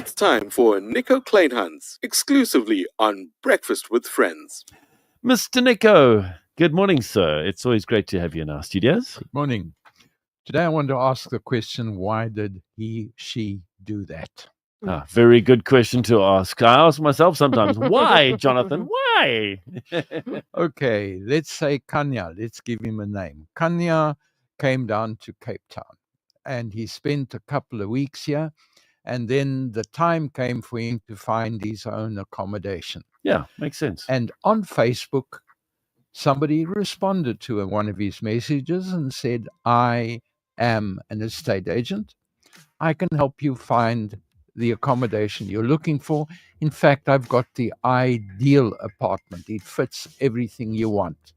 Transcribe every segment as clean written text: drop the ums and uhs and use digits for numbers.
It's time for Nico Kleynhans, exclusively on Breakfast with Friends. Mr. Nico, good morning, sir. It's always great to have you in our studios. Good morning. Today I want to ask the question, why did he, she do that? Very good question to ask. I ask myself sometimes, why, Jonathan? Why? Okay, let's say Kanya. Let's give him a name. Kanya came down to Cape Town and he spent a couple of weeks here, and then the time came for him to find his own accommodation. Yeah, makes sense. And on Facebook, somebody responded to one of his messages and said, I am an estate agent. I can help you find the accommodation you're looking for. In fact, I've got the ideal apartment. It fits everything you want.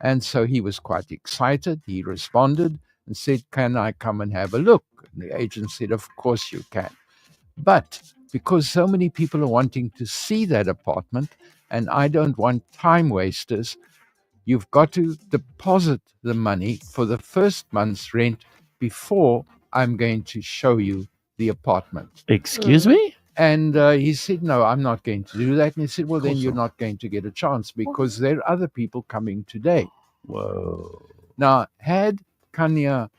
And so he was quite excited. He responded and said, can I come and have a look? And the agent said, of course you can. But because so many people are wanting to see that apartment, and I don't want time wasters, you've got to deposit the money for the first month's rent before I'm going to show you the apartment. Excuse me? And he said, no, I'm not going to do that. And he said, well, then you're not going to get a chance because there are other people coming today. Whoa. Now, had Kanya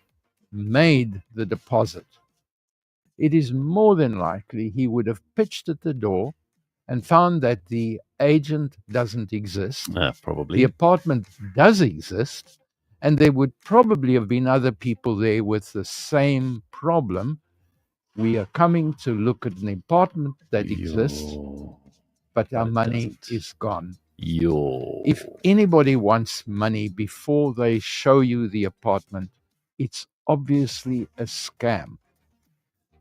made the deposit, it is more than likely he would have pitched at the door and found that the agent doesn't exist. Probably. The apartment does exist, and there would probably have been other people there with the same problem. We are coming to look at an apartment that exists, but our money is gone. If anybody wants money before they show you the apartment, it's obviously a scam.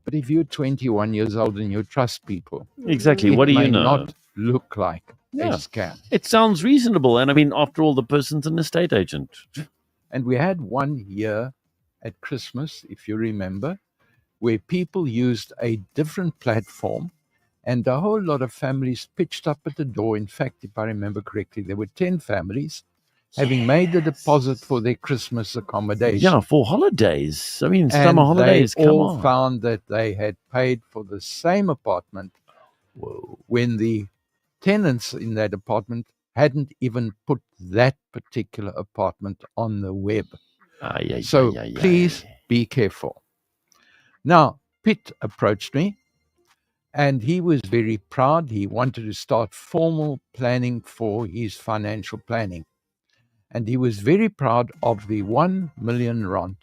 But if you're 21 years old and you trust people, Exactly. What do you know? It may not look like a scam. It sounds reasonable. And I mean, after all, the person's an estate agent. And we had one year at Christmas, if you remember, where people used a different platform and a whole lot of families pitched up at the door. In fact, if I remember correctly, there were 10 families having made the deposit for their Christmas accommodation. Yeah, for holidays. I mean, summer holidays. They all found that they had paid for the same apartment when the tenants in that apartment hadn't even put that particular apartment on the web. So please be careful. Now, Pitt approached me and he was very proud. He wanted to start formal planning for his financial planning. And he was very proud of the 1 million rand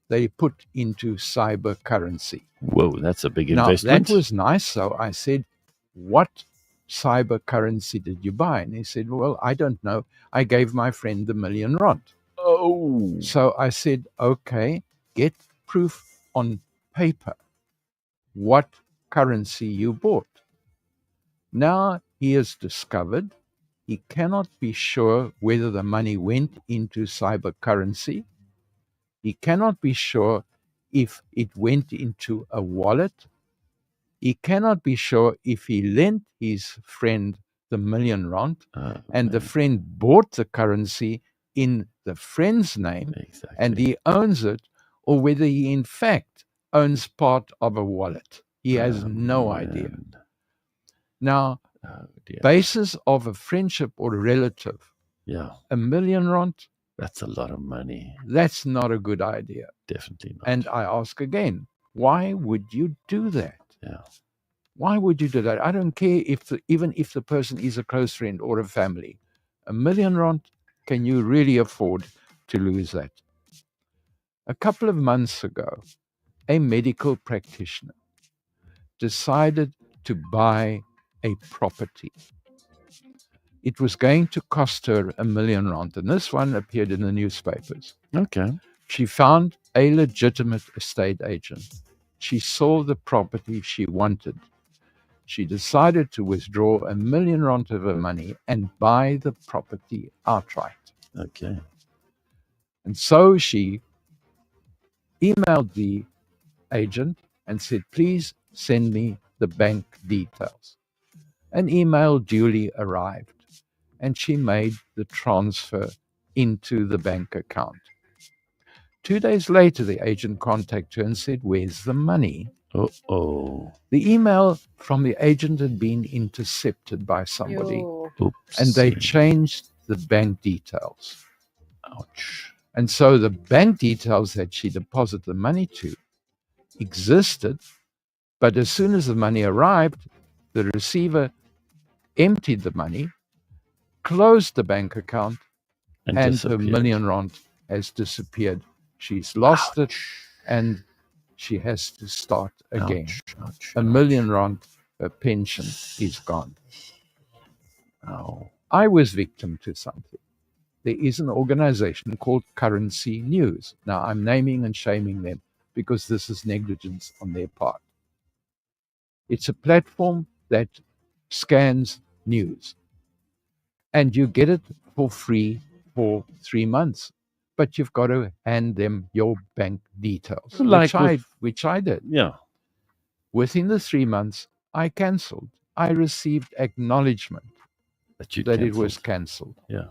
they put into cyber currency. Whoa, that's a big investment. That was nice. So I said, what cyber currency did you buy? And he said, well, I don't know. I gave my friend the 1 million rand. Oh. So I said, okay, get proof on paper what currency you bought. Now he has discovered he cannot be sure whether the money went into cyber currency. He cannot be sure if it went into a wallet. He cannot be sure if he lent his friend the 1 million rand and the friend bought the currency in the friend's name and he owns it, or whether he in fact owns part of a wallet. He has no idea. Now, basis of a friendship or a relative, 1 million rand, that's a lot of money. That's not a good idea. Definitely not. And I ask again, why would you do that? Why would you do that? I don't care even if the person is a close friend or a family. 1 million rand, can you really afford to lose that? A couple of months ago, a medical practitioner decided to buy a property. It was going to cost her 1 million rand, and this one appeared in the newspapers. Okay. She found a legitimate estate agent. She saw the property she wanted. She decided to withdraw 1 million rand of her money and buy the property outright. Okay. And so she emailed the agent and said, please send me the bank details. An email duly arrived, and she made the transfer into the bank account. 2 days later, the agent contacted her and said, where's the money? Oh. The email from the agent had been intercepted by somebody, Oops. and they changed the bank details. Ouch. And so the bank details that she deposited the money to existed, but as soon as the money arrived, the receiver emptied the money, closed the bank account, and her disappeared. R1 has disappeared. She's lost it, and she has to start again. Ouch. R1, her pension is gone. Ow. I was victim to something. There is an organization called Currency News. Now, I'm naming and shaming them because this is negligence on their part. It's a platform that scans news, and you get it for free for 3 months, but you've got to hand them your bank details, which I did. Yeah. Within the 3 months, I cancelled. I received acknowledgement that it was cancelled. Yeah.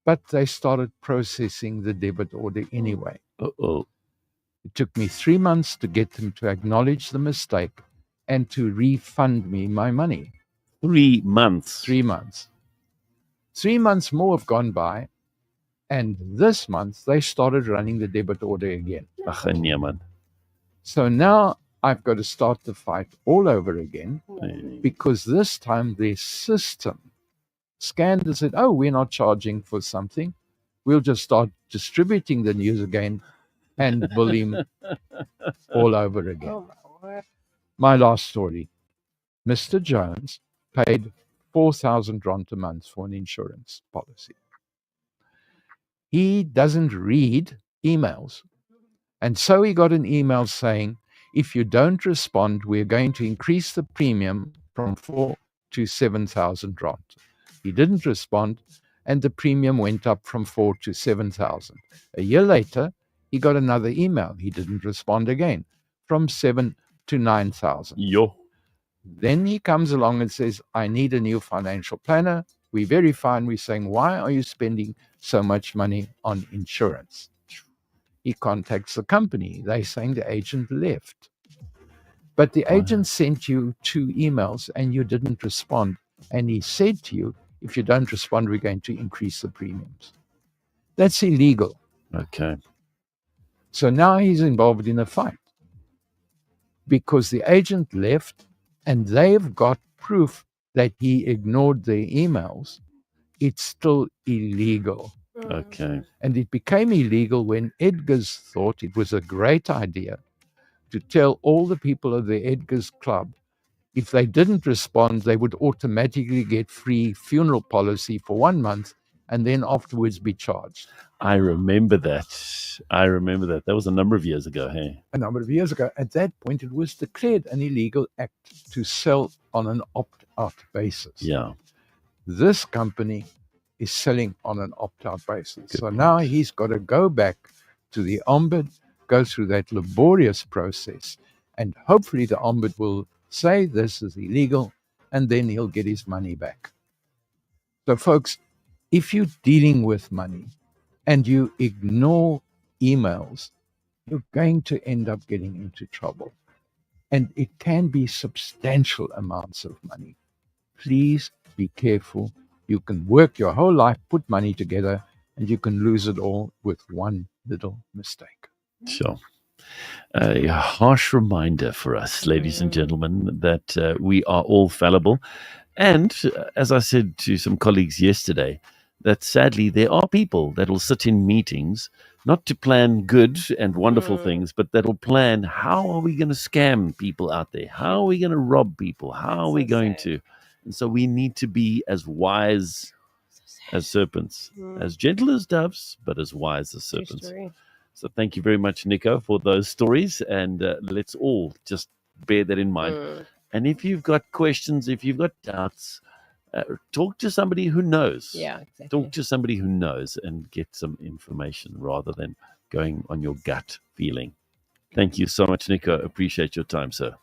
But they started processing the debit order anyway. Uh-oh. It took me 3 months to get them to acknowledge the mistake and to refund me my money. 3 months. 3 months. 3 months more have gone by, and this month they started running the debit order again. Ach, nee, man. So now I've got to start the fight all over again, because this time their system scanned and said, oh, we're not charging for something. We'll just start distributing the news again and bully him all over again. Oh, my word. My last story. Mr. Jones paid 4,000 rand a month for an insurance policy. He doesn't read emails. And so he got an email saying, if you don't respond, we're going to increase the premium from 4 to 7,000 rand. He didn't respond, and the premium went up from 4 to 7,000. A year later, he got another email. He didn't respond again, from 7 to 9,000. Yo. Then he comes along and says, I need a new financial planner. We verify and we're saying, why are you spending so much money on insurance? He contacts the company. They're saying the agent left. But the agent sent you 2 emails and you didn't respond. And he said to you, if you don't respond, we're going to increase the premiums. That's illegal. Okay. So now he's involved in a fight because the agent left and they've got proof that he ignored their emails. It's still illegal. Okay. And it became illegal when Edgar's thought it was a great idea to tell all the people of the Edgar's Club if they didn't respond, they would automatically get free funeral policy for 1 month and then afterwards be charged. I remember that. That was a number of years ago, hey? A number of years ago. At that point, it was declared an illegal act to sell on an opt-out basis. Yeah. This company is selling on an opt-out basis. Good so point. now he's got to go back to the Ombud, go through that laborious process, and hopefully the Ombud will say this is illegal, and then he'll get his money back. So, folks, if you're dealing with money and you ignore emails, you're going to end up getting into trouble. And it can be substantial amounts of money. Please be careful. You can work your whole life, put money together, and you can lose it all with one little mistake. Sure. A harsh reminder for us, ladies and gentlemen, that we are all fallible. And as I said to some colleagues yesterday, that sadly there are people that will sit in meetings not to plan good and wonderful things, but that will plan how are we going to scam people out there? How are we going to rob people? How are we going to? And so we need to be as wise as serpents, as gentle as doves, but as wise as serpents. So thank you very much, Nico, for those stories. And let's all just bear that in mind. And if you've got questions, if you've got doubts, talk to somebody who knows. Yeah, exactly. Talk to somebody who knows and get some information rather than going on your gut feeling. Thank you so much, Nico. Appreciate your time, sir.